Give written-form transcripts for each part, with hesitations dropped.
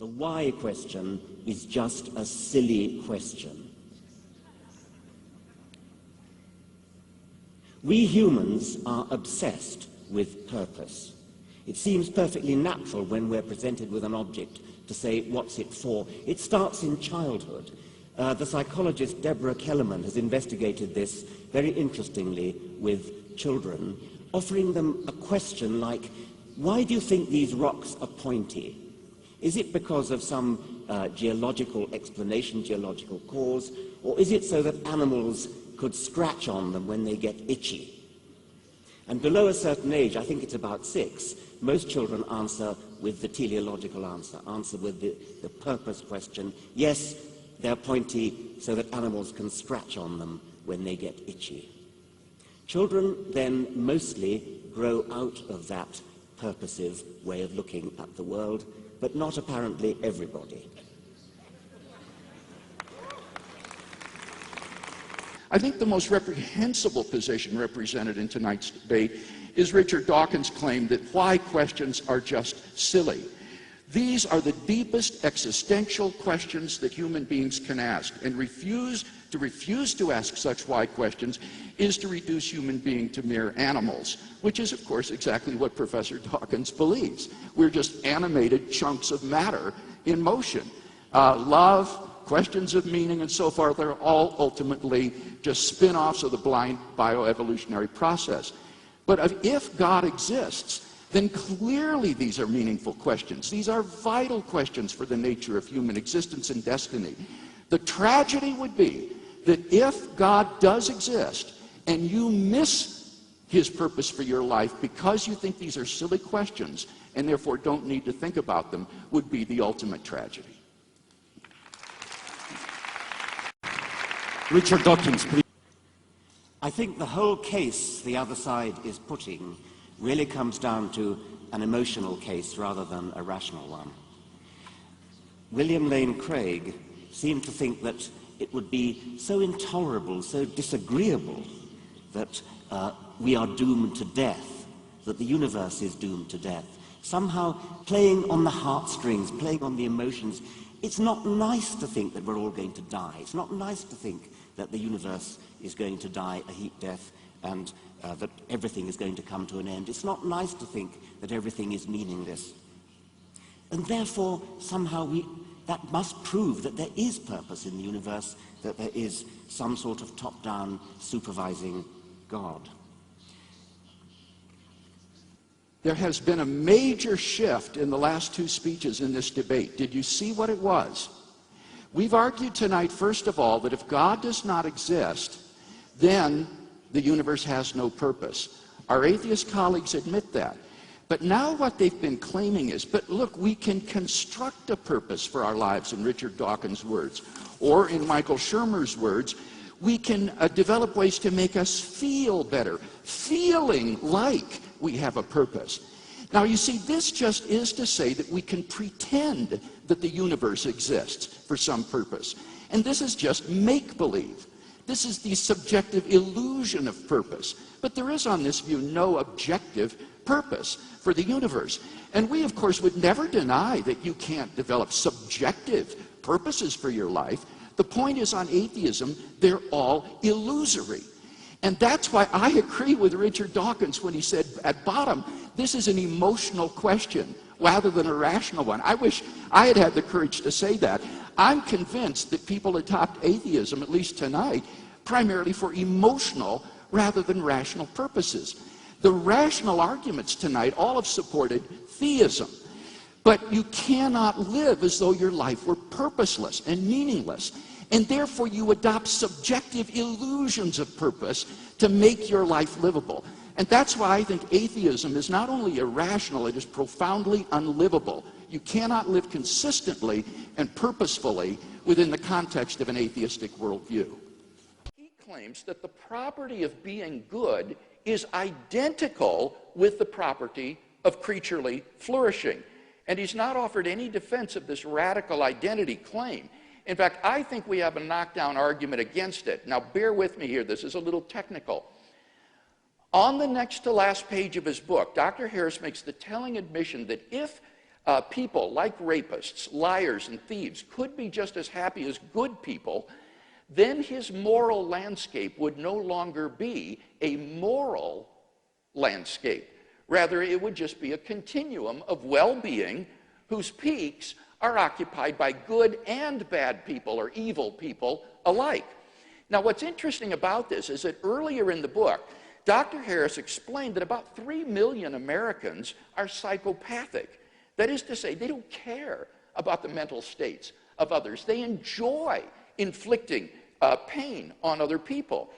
The why question is just a silly question. We humans are obsessed with purpose. It seems perfectly natural when we're presented with an object to say, what's it for? It starts in childhood. The psychologist Deborah Kellerman has investigated this very interestingly with children, offering them a question like, why do you think these rocks are pointy? Is it because of some geological explanation, geological cause, or is it so that animals could scratch on them when they get itchy? And below a certain age, I think it's about 6, most children answer with the teleological answer with the purpose question. Yes, they're pointy so that animals can scratch on them when they get itchy. Children then mostly grow out of that purposive way of looking at the world, but not apparently everybody. I think the most reprehensible position represented in tonight's debate is Richard Dawkins' claim that why questions are just silly. These are the deepest existential questions that human beings can ask, and to refuse to ask such why questions is to reduce human beings to mere animals, which is, of course, exactly what Professor Dawkins believes. We're just animated chunks of matter in motion. Love, questions of meaning, and so forth are all ultimately just spin-offs of the blind bioevolutionary process. But if God exists, then clearly these are meaningful questions. These are vital questions for the nature of human existence and destiny. The tragedy would be that if God does exist and you miss his purpose for your life because you think these are silly questions and therefore don't need to think about them, would be the ultimate tragedy. Richard Dawkins, please. I think the whole case the other side is putting really comes down to an emotional case rather than a rational one. William Lane Craig seemed to think that it would be so intolerable, so disagreeable that we are doomed to death, that the universe is doomed to death. Somehow playing on the heartstrings, playing on the emotions. It's not nice to think that we're all going to die. It's not nice to think that the universe is going to die a heat death and that everything is going to come to an end. It's not nice to think that everything is meaningless. And therefore, somehow that must prove that there is purpose in the universe, that there is some sort of top-down supervising God. There has been a major shift in the last 2 speeches in this debate. Did you see what it was? We've argued tonight, first of all, that if God does not exist, then the universe has no purpose. Our atheist colleagues admit that. But now what they've been claiming is, but look, we can construct a purpose for our lives, in Richard Dawkins' words, or in Michael Shermer's words, we can develop ways to make us feel better, feeling like we have a purpose. Now, you see, this just is to say that we can pretend that the universe exists for some purpose. And this is just make-believe. This is the subjective illusion of purpose. But there is, on this view, no objective purpose for the universe. And we, of course, would never deny that you can't develop subjective purposes for your life. The point is, on atheism, they're all illusory. And that's why I agree with Richard Dawkins when he said, at bottom, this is an emotional question rather than a rational one. I wish I had had the courage to say that. I'm convinced that people adopt atheism, at least tonight, primarily for emotional rather than rational purposes. The rational arguments tonight all have supported theism. But you cannot live as though your life were purposeless and meaningless. And therefore you adopt subjective illusions of purpose to make your life livable. And that's why I think atheism is not only irrational, it is profoundly unlivable. You cannot live consistently and purposefully within the context of an atheistic worldview. He claims that the property of being good is identical with the property of creaturely flourishing. And he's not offered any defense of this radical identity claim. In fact, I think we have a knockdown argument against it. Now, bear with me here. This is a little technical. On the next to last page of his book, Dr. Harris makes the telling admission that if people like rapists, liars, and thieves could be just as happy as good people, then his moral landscape would no longer be a moral landscape. Rather, it would just be a continuum of well-being whose peaks are occupied by good and bad people or evil people alike. Now, what's interesting about this is that earlier in the book, Dr. Harris explained that about 3 million Americans are psychopathic. That is to say, they don't care about the mental states of others. They enjoy inflicting pain on other people.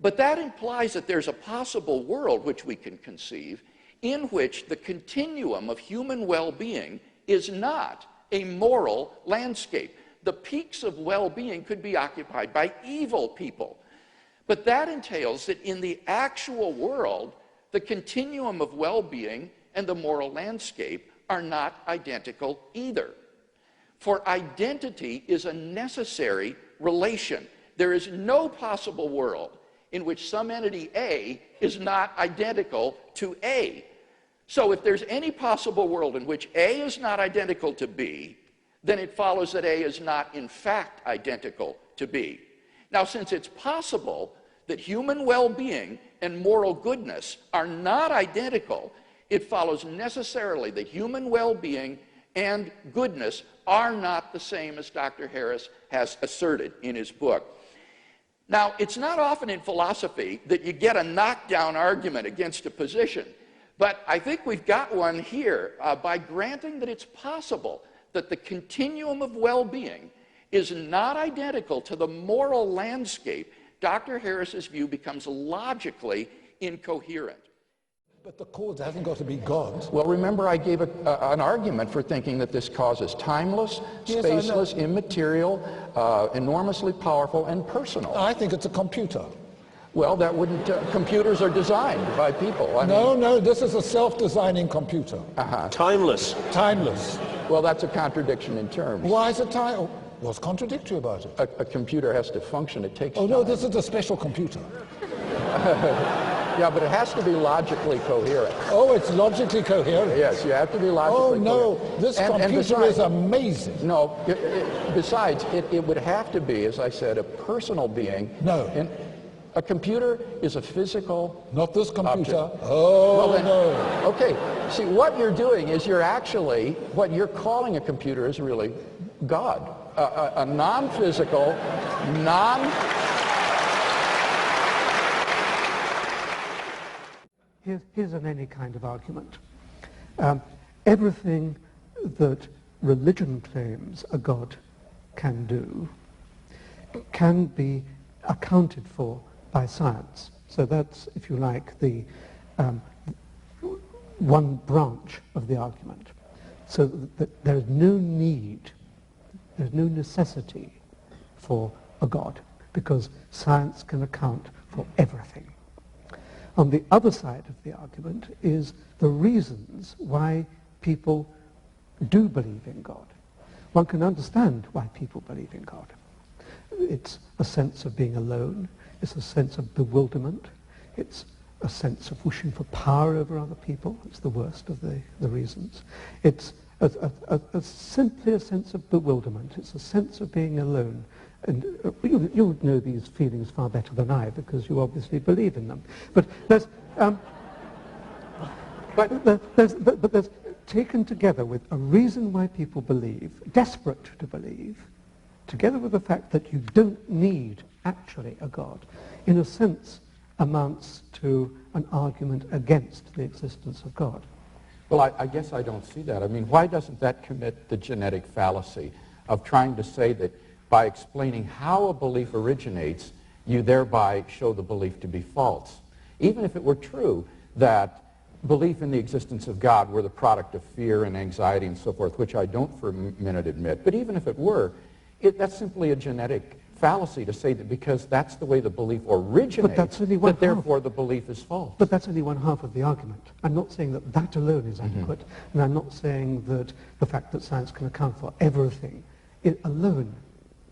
But that implies that there's a possible world which we can conceive in which the continuum of human well-being is not a moral landscape. The peaks of well-being could be occupied by evil people. But that entails that in the actual world, the continuum of well-being and the moral landscape are not identical either. For identity is a necessary relation. There is no possible world in which some entity A is not identical to A. So if there's any possible world in which A is not identical to B, then it follows that A is not in fact identical to B. Now, since it's possible that human well-being and moral goodness are not identical, it follows necessarily that human well-being and goodness are not the same, as Dr. Harris has asserted in his book. Now, it's not often in philosophy that you get a knockdown argument against a position, but I think we've got one here by granting that it's possible that the continuum of well-being is not identical to the moral landscape. Dr. Harris's view becomes logically incoherent. But the cause hasn't got to be God. Well, remember I gave an argument for thinking that this cause is timeless, spaceless, immaterial, enormously powerful, and personal. I think it's a computer. Well, that wouldn't, computers are designed by people. No, this is a self-designing computer. Timeless. Timeless. Well, that's a contradiction in terms. Why is it timeless? What's contradictory about it? A computer has to function, it takes time. No, this is a special computer. Yeah, but it has to be logically coherent. Oh, it's logically coherent? Yes, you have to be logically coherent. Oh, no, this computer is amazing. No, besides, it would have to be, as I said, a personal being. No. A computer is a physical Not this computer. object. Oh, well, then, no. Okay, see, what you're doing is what you're calling a computer is really God. A non-physical, Here's an any kind of argument. Everything that religion claims a God can do can be accounted for by science. So that's, if you like, the one branch of the argument. So that there is no need, there's no necessity for a God, because science can account for everything. On the other side of the argument is the reasons why people do believe in God. One can understand why people believe in God. It's a sense of being alone. It's a sense of bewilderment. It's a sense of wishing for power over other people. It's the worst of the reasons. It's simply a sense of bewilderment. It's a sense of being alone. And you know these feelings far better than I, because you obviously believe in them. But there's taken together with a reason why people believe, desperate to believe, together with the fact that you don't need actually a God, in a sense amounts to an argument against the existence of God. Well, I guess I don't see that. I mean, why doesn't that commit the genetic fallacy of trying to say that by explaining how a belief originates, you thereby show the belief to be false? Even if it were true that belief in the existence of God were the product of fear and anxiety and so forth, which I don't for a minute admit, but even if it were, that's simply a genetic fallacy to say that because that's the way the belief originates, that therefore the belief is false. But that's only one half of the argument. I'm not saying that that alone is adequate, and I'm not saying that the fact that science can account for everything alone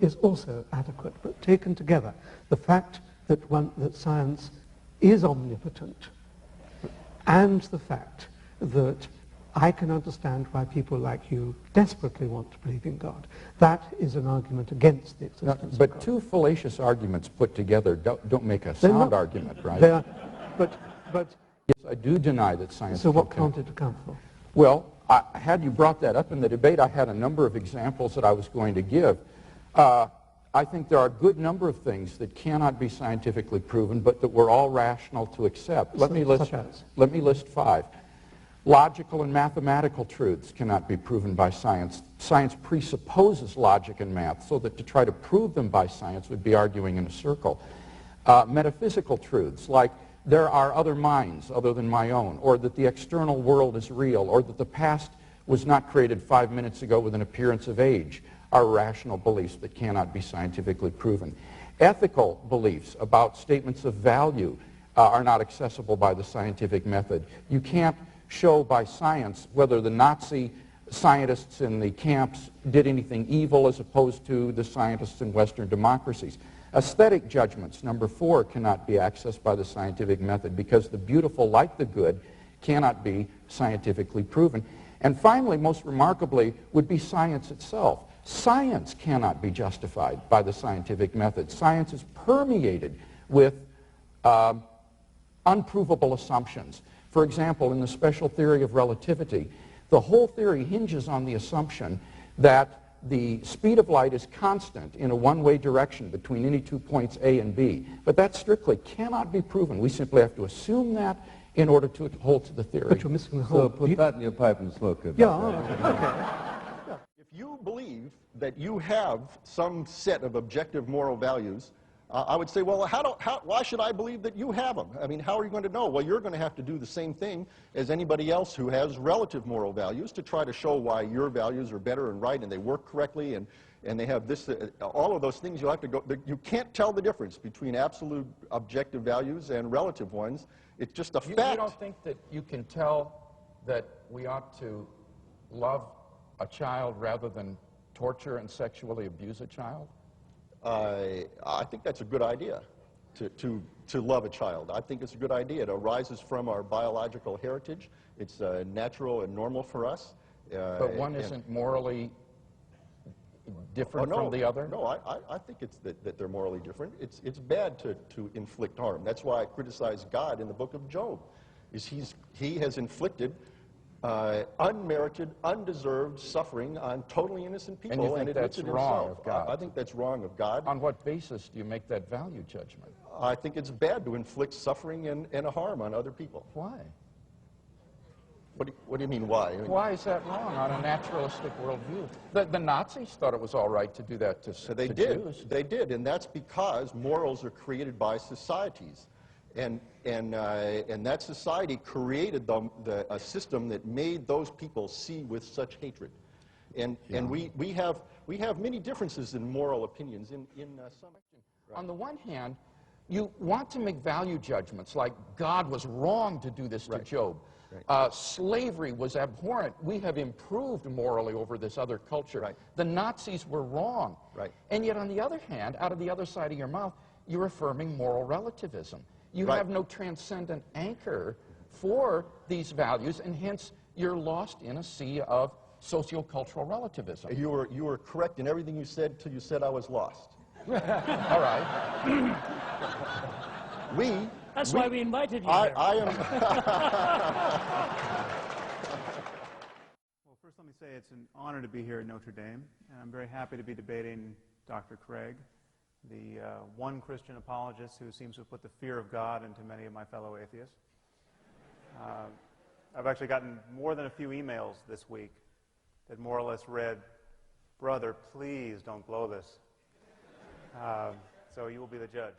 is also adequate. But taken together, the fact that science is omnipotent, and the fact that I can understand why people like you desperately want to believe in God. That is an argument against the existence of God. But two fallacious arguments put together don't make a sound argument, right? But yes, I do deny that science... So what can't it account for? Well, had you brought that up in the debate, I had a number of examples that I was going to give. I think there are a good number of things that cannot be scientifically proven, but that we're all rational to accept. Let me list 5. Logical and mathematical truths cannot be proven by science. Science presupposes logic and math, so that to try to prove them by science would be arguing in a circle. Metaphysical truths, like there are other minds other than my own, or that the external world is real, or that the past was not created 5 minutes ago with an appearance of age, are rational beliefs that cannot be scientifically proven. Ethical beliefs about statements of value are not accessible by the scientific method. You can't show by science whether the Nazi scientists in the camps did anything evil as opposed to the scientists in Western democracies. Aesthetic judgments, number 4, cannot be accessed by the scientific method because the beautiful, like the good, cannot be scientifically proven. And finally, most remarkably, would be science itself. Science cannot be justified by the scientific method. Science is permeated with unprovable assumptions. For example, in the special theory of relativity, the whole theory hinges on the assumption that the speed of light is constant in a one-way direction between any 2 points A and B. But that strictly cannot be proven. We simply have to assume that in order to hold to the theory. But you're missing the whole... So put that in your pipe and smoke it. Yeah, okay. If you believe that you have some set of objective moral values, I would say, well, why should I believe that you have them? I mean, how are you going to know? Well, you're going to have to do the same thing as anybody else who has relative moral values to try to show why your values are better and right and they work correctly and they have this, all of those things you'll have to go, you can't tell the difference between absolute objective values and relative ones. It's just a fact. You don't think that you can tell that we ought to love a child rather than torture and sexually abuse a child? I think that's a good idea, to love a child. I think it's a good idea. It arises from our biological heritage. It's natural and normal for us. But one isn't morally different from the other? No, I think it's that they're morally different. It's bad to inflict harm. That's why I criticize God in the book of Job. He has inflicted unmerited, undeserved suffering on totally innocent people. And you think that's wrong of God? I think that's wrong of God. On what basis do you make that value judgment? I think it's bad to inflict suffering and a harm on other people. Why? What do you mean, why? Why is that wrong on a naturalistic worldview? The Nazis thought it was all right to do that to Jews. They did, and that's because morals are created by societies. And that society created a system that made those people see with such hatred. And we have many differences in moral opinions in some. Right. On the one hand, you want to make value judgments like God was wrong to do this to Job. Right. Slavery was abhorrent. We have improved morally over this other culture. Right. The Nazis were wrong. Right. And yet on the other hand, out of the other side of your mouth, you're affirming moral relativism. You have no transcendent anchor for these values, and hence you're lost in a sea of sociocultural relativism. You were correct in everything you said till you said I was lost. All right. That's why we invited you here. I am. Well, first let me say it's an honor to be here at Notre Dame, and I'm very happy to be debating Dr. Craig, the one Christian apologist who seems to have put the fear of God into many of my fellow atheists. I've actually gotten more than a few emails this week that more or less read, "Brother, please don't blow this." So you will be the judge.